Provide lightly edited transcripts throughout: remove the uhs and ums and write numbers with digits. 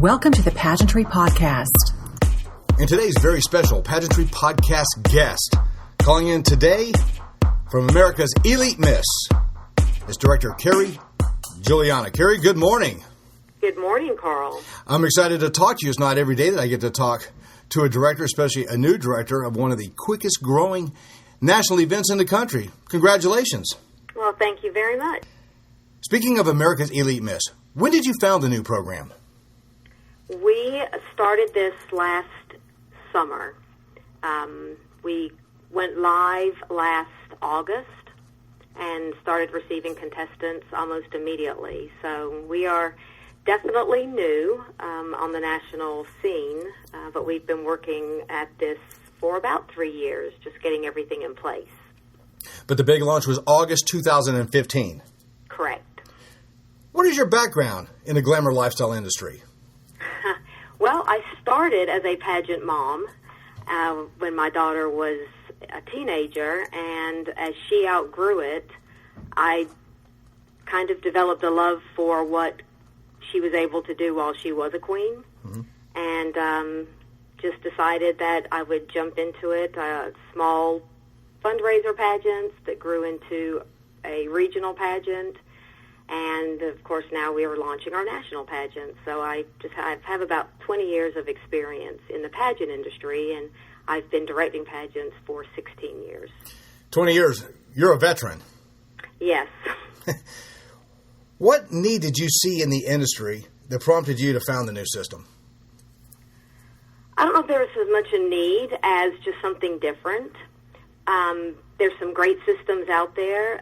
Welcome to the Pageantry Podcast. And today's very special Pageantry Podcast guest, calling in today from America's Elite Miss, is Director Carrie Juliana. Carrie, good morning. Good morning, Carl. I'm excited to talk to you. It's not every day that I get to talk to a director, especially a new director of one of the quickest growing national events in the country. Congratulations. Well, thank you very much. Speaking of America's Elite Miss, when did you found the new program? We started this last summer. We went live last August and started receiving contestants almost immediately. So we are definitely new on the national scene, but we've been working at this for about 3 years, just getting everything in place. But the big launch was August 2015. Correct. What is your background in the glamour lifestyle industry? Well, I started as a pageant mom when my daughter was a teenager, and as she outgrew it, I kind of developed a love for what she was able to do while she was a queen, and just decided that I would jump into it. Small fundraiser pageants that grew into a regional pageant, and of course now we are launching our national pageant. So I have about 20 years of experience in the pageant industry, and I've been directing pageants for 16 years. 20 years. You're a veteran. Yes. What need did you see in the industry that prompted you to found the new system? I don't know if there was as much a need as just something different. There's some great systems out there.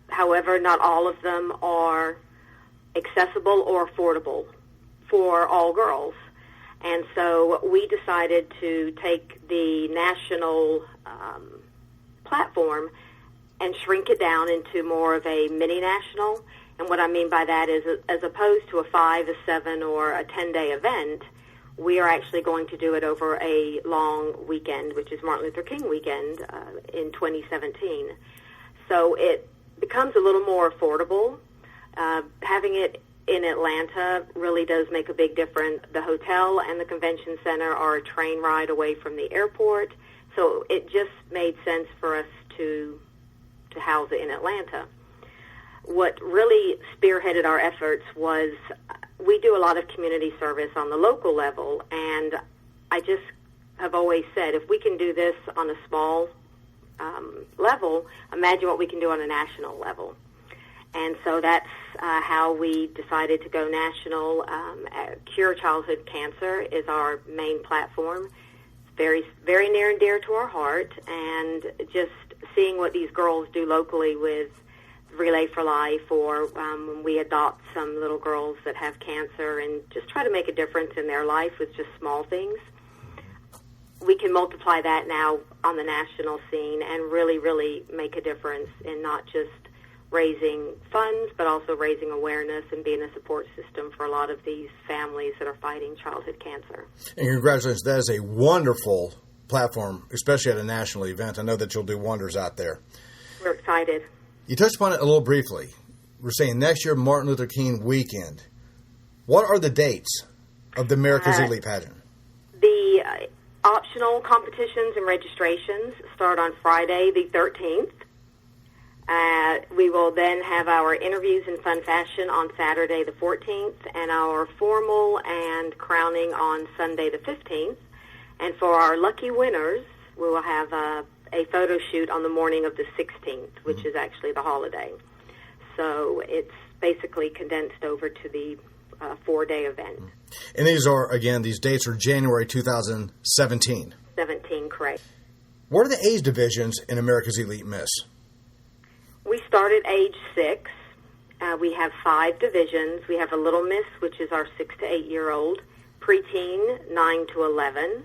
However, not all of them are accessible or affordable for all girls. And so we decided to take the national platform and shrink it down into more of a mini-national. And what I mean by that is, as opposed to a 5, a 7, or a 10-day event, we are actually going to do it over a long weekend, which is Martin Luther King weekend in 2017. So it becomes a little more affordable. Having it in Atlanta really does make a big difference. The hotel and the convention center are a train ride away from the airport, so it just made sense for us to house it in Atlanta. What really spearheaded our efforts was we do a lot of community service on the local level, and I just have always said, if we can do this on a small level, imagine what we can do on a national level. And so that's how we decided to go national. Cure Childhood Cancer is our main platform. Very, very near and dear to our heart, and just seeing what these girls do locally with Relay for Life, or when we adopt some little girls that have cancer and just try to make a difference in their life with just small things. We can multiply that now on the national scene and really, really make a difference in not just raising funds, but also raising awareness and being a support system for a lot of these families that are fighting childhood cancer. And congratulations. That is a wonderful platform, especially at a national event. I know that you'll do wonders out there. We're excited. You touched upon it a little briefly. We're saying next year, Martin Luther King weekend. What are the dates of the America's Elite Pageant? The optional competitions and registrations start on Friday the 13th. We will then have our interviews in fun fashion on Saturday the 14th, and our formal and crowning on Sunday the 15th. And for our lucky winners, we will have a photo shoot on the morning of the 16th, which is actually the holiday. So it's basically condensed over to the 4-day event. And these are, again, these dates are January 2017. 17, correct. What are the age divisions in America's Elite Miss? We start at age 6. We have 5 divisions. We have a Little Miss, which is our 6 to 8-year-old, preteen, 9 to 11,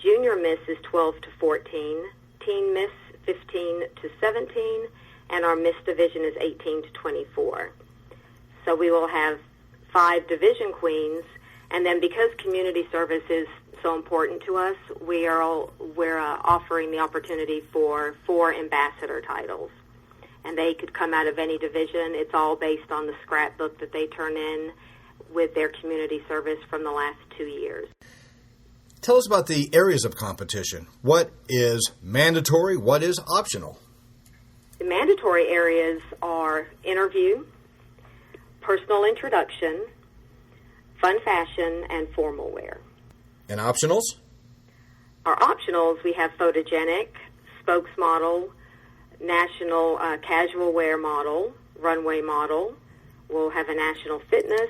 Junior Miss is 12 to 14, Teen Miss 15 to 17, and our Miss division is 18 to 24. So we will have 5 division queens, and then because community service is so important to us, we're offering the opportunity for 4 ambassador titles. And they could come out of any division. It's all based on the scrapbook that they turn in. with their community service from the last 2 years. Tell us about the areas of competition. What is mandatory? What is optional? The mandatory areas are interview, personal introduction, fun fashion, and formal wear. And optionals? Our optionals, we have photogenic, spokesmodel, national casual wear model, runway model. We'll have a national fitness,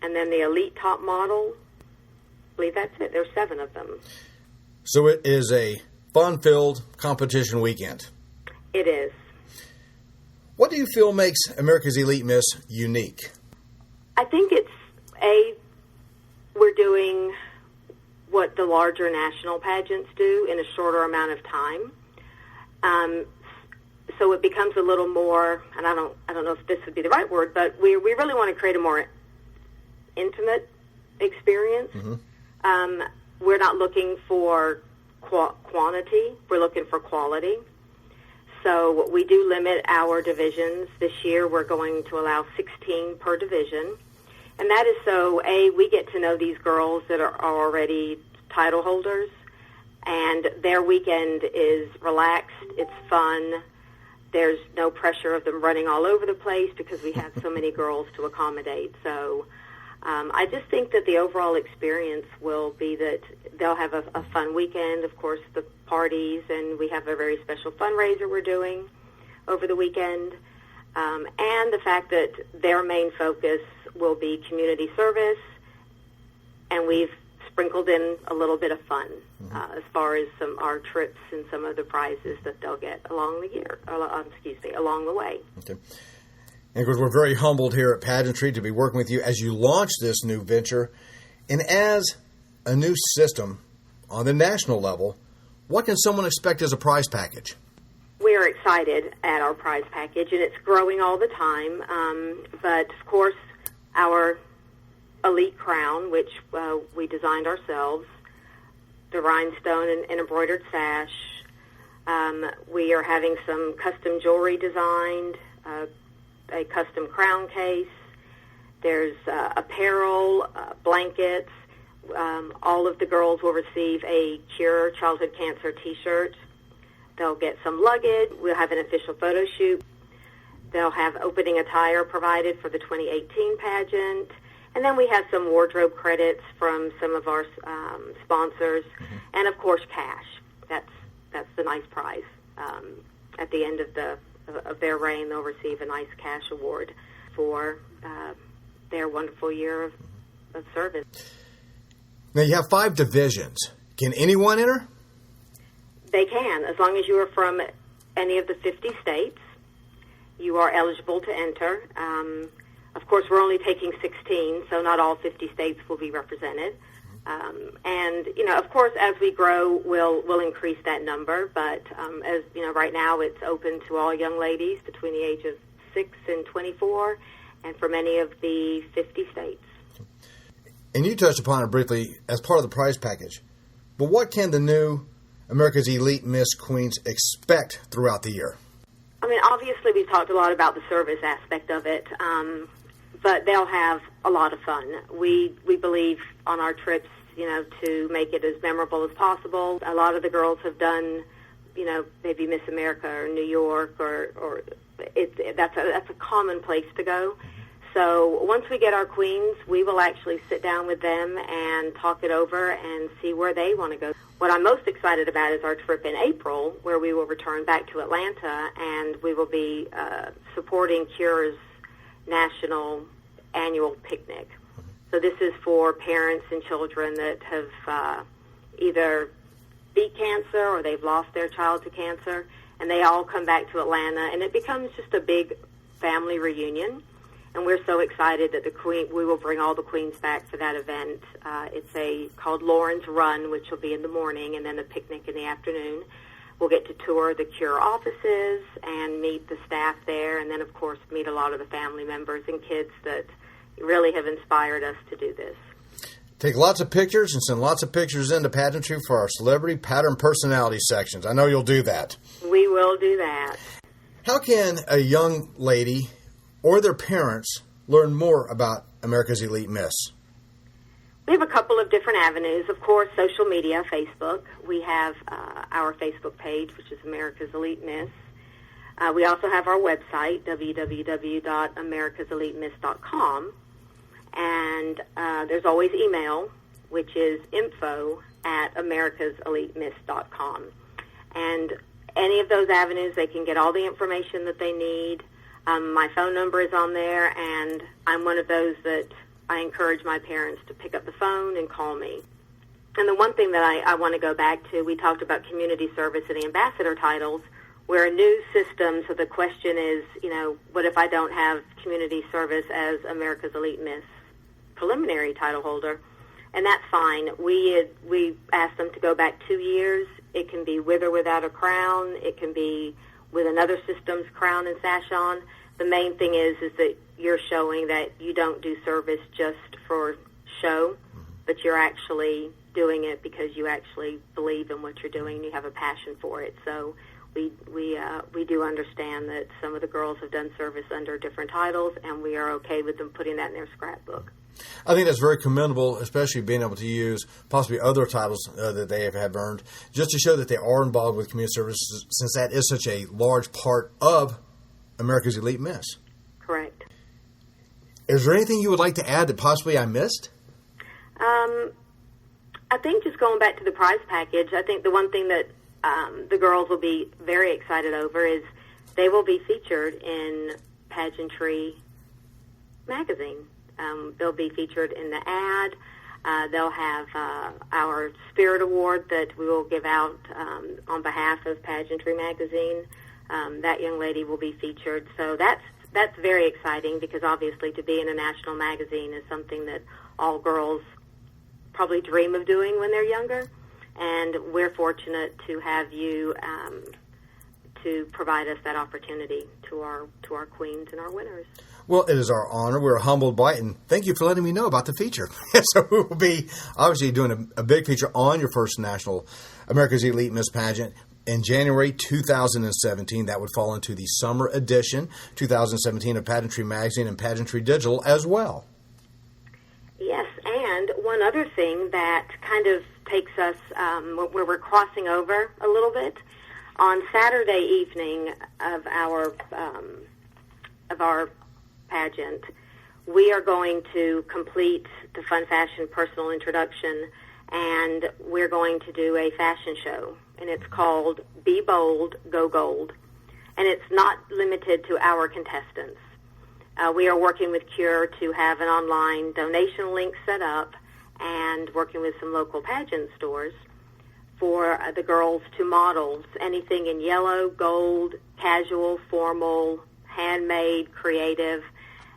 and then the elite top model. I believe that's it. There's 7 of them. So it is a fun-filled competition weekend. It is. What do you feel makes America's Elite Miss unique? I think it's, we're doing what the larger national pageants do in a shorter amount of time. So it becomes a little more, and I don't know if this would be the right word, but we really want to create a more intimate experience. Mm-hmm. We're not looking for quantity, we're looking for quality. So we do limit our divisions. This year we're going to allow 16 per division. And that is so, we get to know these girls that are already title holders, and their weekend is relaxed, it's fun. There's no pressure of them running all over the place because we have so many girls to accommodate. So I just think that the overall experience will be that they'll have a fun weekend, of course, the parties, and we have a very special fundraiser we're doing over the weekend. And the fact that their main focus will be community service, and we've sprinkled in a little bit of fun as far as our trips and some of the prizes that they'll get along the way. Okay. And of course, we're very humbled here at Pageantry to be working with you as you launch this new venture. And as a new system on the national level, what can someone expect as a prize package? We are excited at our prize package, and it's growing all the time. But, of course, our elite crown, which we designed ourselves, the rhinestone and embroidered sash. We are having some custom jewelry designed, a custom crown case. There's apparel, blankets. All of the girls will receive a Cure Childhood Cancer T-shirt. They'll get some luggage. We'll have an official photo shoot. They'll have opening attire provided for the 2018 pageant. And then we have some wardrobe credits from some of our sponsors. Mm-hmm. And, of course, cash. That's the nice prize. At the end of their reign, they'll receive a nice cash award for their wonderful year of service. Now, you have 5 divisions. Can anyone enter? They can. As long as you are from any of the 50 states, you are eligible to enter. Of course, we're only taking 16, so not all 50 states will be represented. And, of course, as we grow, we'll increase that number. But, as right now it's open to all young ladies between the age of 6 and 24, and for many of the 50 states. And you touched upon it briefly as part of the prize package. But what can the new America's Elite Miss Queens expect throughout the year? I mean, obviously we've talked a lot about the service aspect of it, but they'll have a lot of fun. We believe on our trips, to make it as memorable as possible. A lot of the girls have done, maybe Miss America or New York, or that's a common place to go. So once we get our queens, we will actually sit down with them and talk it over and see where they want to go. What I'm most excited about is our trip in April, where we will return back to Atlanta, and we will be supporting Cure's national annual picnic. So this is for parents and children that have either beat cancer or they've lost their child to cancer, and they all come back to Atlanta, and it becomes just a big family reunion. And we're so excited that we will bring all the queens back for that event. It's called Lauren's Run, which will be in the morning, and then the picnic in the afternoon. We'll get to tour the Cure offices and meet the staff there, and then, of course, meet a lot of the family members and kids that really have inspired us to do this. Take lots of pictures and send lots of pictures into Pageantry for our celebrity pattern personality sections. I know you'll do that. We will do that. How can a young lady or their parents learn more about America's Elite Miss? We have a couple of different avenues. Of course, social media, Facebook. We have our Facebook page, which is America's Elite Miss. We also have our website, www.americaselitemiss.com. And there's always email, which is info@americaselitemiss.com. And any of those avenues, they can get all the information that they need. My phone number is on there, and I'm one of those that I encourage my parents to pick up the phone and call me. And the one thing that I want to go back to, we talked about community service and the ambassador titles. We're a new system, so the question is, what if I don't have community service as America's Elite Miss preliminary title holder? And that's fine. We asked them to go back 2 years. It can be with or without a crown. It can be with another system's crown and sash on. The main thing is that you're showing that you don't do service just for show, but you're actually doing it because you actually believe in what you're doing and you have a passion for it. So we do understand that some of the girls have done service under different titles, and we are okay with them putting that in their scrapbook. I think that's very commendable, especially being able to use possibly other titles that they have earned, just to show that they are involved with community service, since that is such a large part of America's Elite Miss. Correct. Is there anything you would like to add that possibly I missed? I think just going back to the prize package, I think the one thing that the girls will be very excited over is they will be featured in Pageantry magazine. They'll be featured in the ad. They'll have our Spirit Award that we will give out on behalf of Pageantry magazine. That young lady will be featured. So that's very exciting, because obviously to be in a national magazine is something that all girls probably dream of doing when they're younger. And we're fortunate to have you to provide us that opportunity to our queens and our winners. Well, it is our honor. We're humbled by it, and thank you for letting me know about the feature. So we will be obviously doing a big feature on your first national America's Elite Miss pageant in January 2017. That would fall into the summer edition 2017 of Pageantry Magazine and Pageantry Digital as well. Yes, and one other thing that kind of takes us where we're crossing over a little bit, on Saturday evening of our pageant, we are going to complete the Fun Fashion Personal Introduction, and we're going to do a fashion show, and it's called Be Bold, Go Gold, and it's not limited to our contestants. We are working with CURE to have an online donation link set up, and working with some local pageant stores for the girls to model anything in yellow, gold, casual, formal, handmade, creative.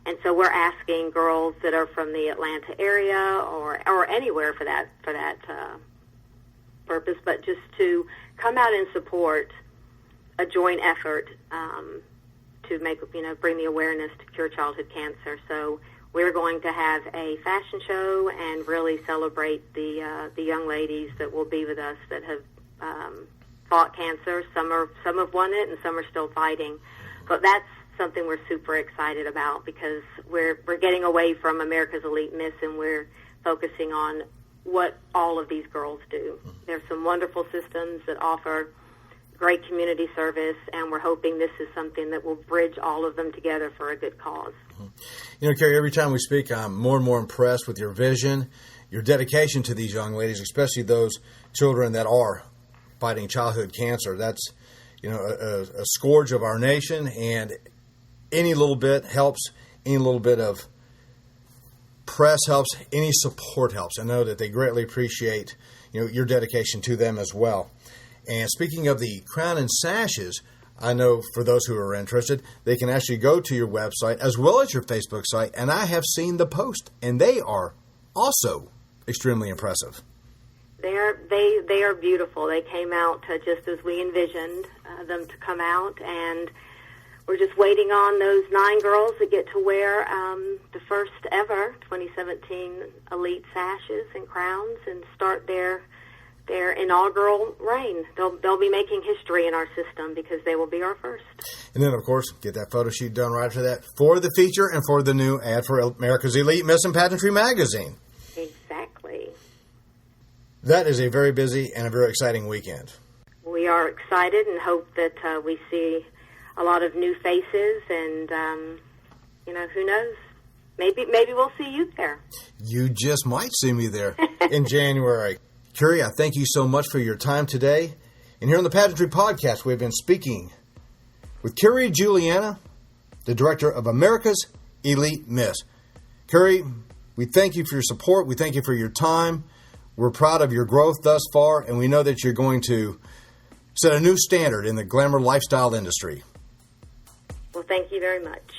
And so we're asking girls that are from the Atlanta area or anywhere for that purpose, but just to come out and support a joint effort to bring the awareness to cure childhood cancer. So we're going to have a fashion show and really celebrate the young ladies that will be with us that have fought cancer. Some have won it, and some are still fighting. But that's something we're super excited about, because we're getting away from America's Elite Miss, and we're focusing on what all of these girls do. There's some wonderful systems that offer great community service, and we're hoping this is something that will bridge all of them together for a good cause. Carrie, every time we speak, I'm more and more impressed with your vision, your dedication to these young ladies, especially those children that are fighting childhood cancer. That's, a scourge of our nation, and any little bit helps. Any little bit of press helps. Any support helps. I know that they greatly appreciate, your dedication to them as well. And speaking of the crown and sashes, I know for those who are interested, they can actually go to your website as well as your Facebook site, and I have seen the post, and they are also extremely impressive. They are beautiful. They came out just as we envisioned them to come out, and we're just waiting on those 9 girls that get to wear the first ever 2017 Elite sashes and crowns and start their their inaugural reign. They'll be making history in our system because they will be our first. And then, of course, get that photo shoot done right after that for the feature and for the new ad for America's Elite Miss and Pageantry magazine. Exactly. That is a very busy and a very exciting weekend. We are excited and hope that we see a lot of new faces, and who knows? Maybe we'll see you there. You just might see me there in January. Carrie, I thank you so much for your time today. And here on the Pageantry Podcast, we've been speaking with Carrie Juliana, the director of America's Elite Miss. Carrie, we thank you for your support. We thank you for your time. We're proud of your growth thus far, and we know that you're going to set a new standard in the glamour lifestyle industry. Well, thank you very much.